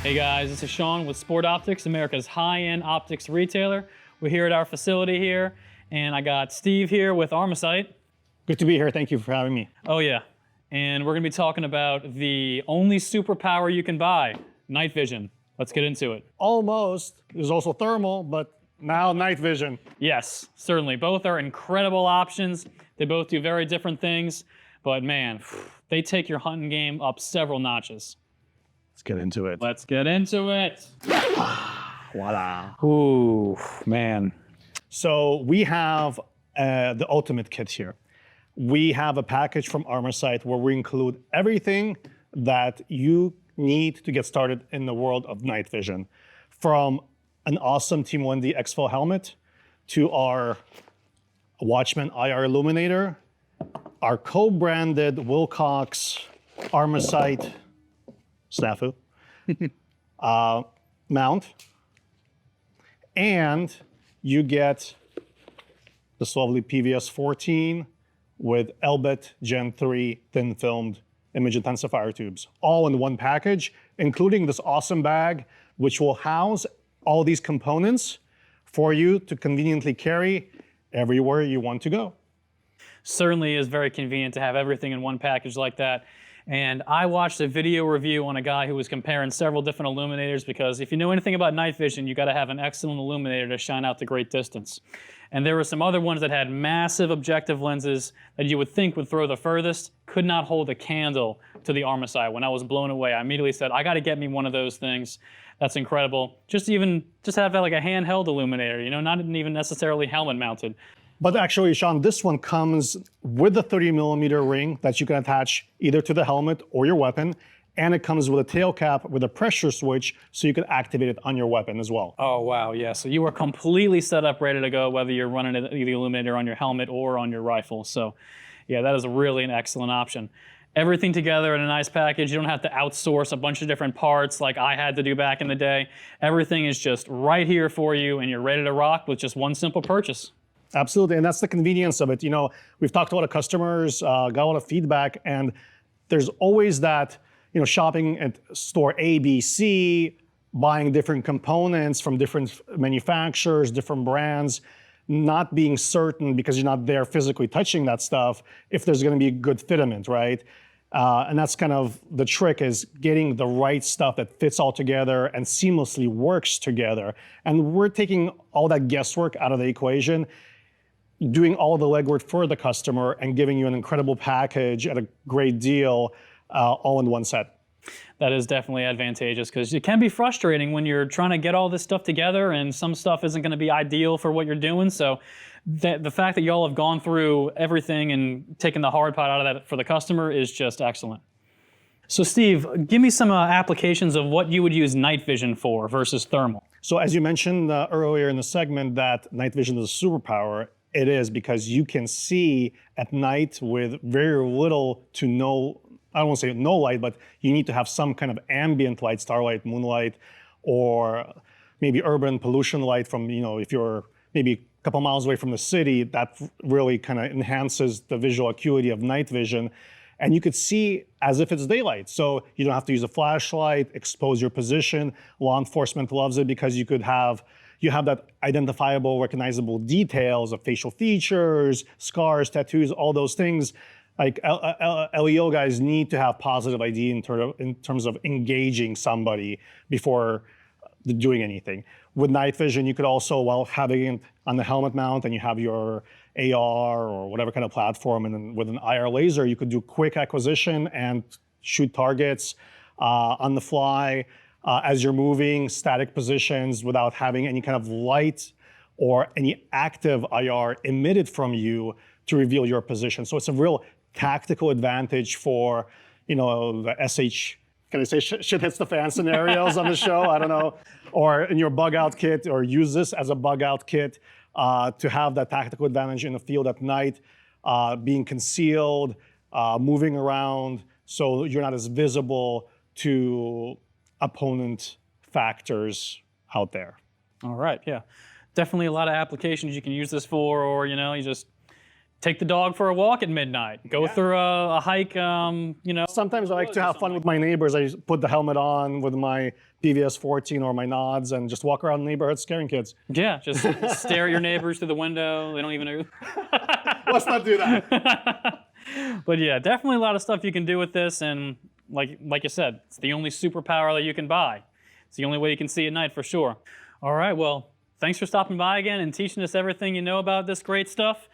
Hey guys, this is Sean with Sport Optics, America's high-end optics retailer. We're here at our facility here, and I got Steve here with Armasight. Good to be here. Thank you for having me. Oh yeah, and we're gonna be talking about the only superpower you can buy, night vision. Let's get into it. Almost. There's also thermal, but now night vision. Yes, certainly. Both are incredible options. They both do very different things, but man, they take your hunting game up several notches. Let's get into it. Let's get into it. Voila. Ooh, man. So we have the ultimate kit here. We have a package from Armasight where we include everything that you need to get started in the world of night vision. From an awesome Team 1D Exfil helmet to our Watchman IR illuminator, our co-branded Wilcox Armasight snafu mount, and you get this lovely PVS 14 with Elbit Gen 3 thin filmed image intensifier tubes, all in one package, including this awesome bag, which will house all these components for you to conveniently carry everywhere you want to go. Certainly is very convenient to have everything in one package like that. And I watched a video review on a guy who was comparing several different illuminators, because if you know anything about night vision, you got to have an excellent illuminator to shine out to great distance. And there were some other ones that had massive objective lenses that you would think would throw the furthest, could not hold a candle to the Armasight. When I was blown away, I immediately said, I got to get me one of those things. That's incredible. Just have that like a handheld illuminator, you know, not even necessarily helmet mounted. But actually, Sean, this one comes with a 30mm ring that you can attach either to the helmet or your weapon, and it comes with a tail cap with a pressure switch so you can activate it on your weapon as well. Oh, wow, yeah. So you are completely set up, ready to go, whether you're running the illuminator on your helmet or on your rifle. So yeah, that is really an excellent option. Everything together in a nice package. You don't have to outsource a bunch of different parts like I had to do back in the day. Everything is just right here for you, and you're ready to rock with just one simple purchase. Absolutely, and that's the convenience of it. You know, we've talked to a lot of customers, got a lot of feedback, and there's always that, you know, shopping at store A, B, C, buying different components from different manufacturers, different brands, not being certain because you're not there physically touching that stuff if there's going to be a good fitment, right? And that's kind of the trick, is getting the right stuff that fits all together and seamlessly works together. And we're taking all that guesswork out of the equation, doing all the legwork for the customer and giving you an incredible package at a great deal, all in one set. That is definitely advantageous, because it can be frustrating when you're trying to get all this stuff together and some stuff isn't going to be ideal for what you're doing. So the fact that y'all have gone through everything and taken the hard part out of that for the customer is just excellent. So Steve, give me some applications of what you would use night vision for versus thermal. So as you mentioned earlier in the segment that night vision is a superpower, it is, because you can see at night with very little to no, I don't want to say no light, but you need to have some kind of ambient light, starlight, moonlight, or maybe urban pollution light from, you know, if you're maybe a couple miles away from the city, that really kind of enhances the visual acuity of night vision. And you could see as if it's daylight. So you don't have to use a flashlight, expose your position. Law enforcement loves it because you have that identifiable, recognizable details of facial features, scars, tattoos, all those things. Like LEO guys need to have positive ID in terms of engaging somebody before doing anything. With night vision, you could also, while having it on the helmet mount and you have your AR or whatever kind of platform, and then with an IR laser, you could do quick acquisition and shoot targets on the fly as you're moving, static positions without having any kind of light or any active IR emitted from you to reveal your position. So it's a real tactical advantage for, you know, the SH, can I say shit hits the fan scenarios on the show? I don't know. Or in your bug out kit, or use this as a bug out kit to have that tactical advantage in the field at night, being concealed, moving around, so you're not as visible to opponent factors out there. All right, yeah. Definitely a lot of applications you can use this for, or, you know, you just take the dog for a walk at midnight. Go through a hike, you know. Sometimes I like to have fun with my neighbors. I put the helmet on with my PVS 14 or my nods and just walk around the neighborhood scaring kids. Yeah, just stare at your neighbors through the window. They don't even know. Let's not do that. But yeah, definitely a lot of stuff you can do with this. And like you said, it's the only superpower that you can buy. It's the only way you can see at night for sure. All right, well, thanks for stopping by again and teaching us everything you know about this great stuff.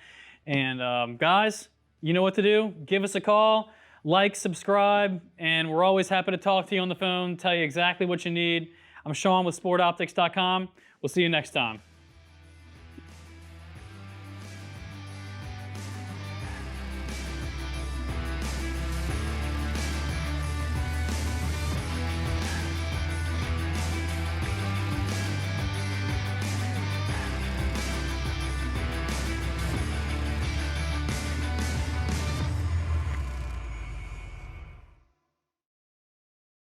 And guys, you know what to do. Give us a call, like, subscribe, and we're always happy to talk to you on the phone, tell you exactly what you need. I'm Sean with SportOptics.com. We'll see you next time.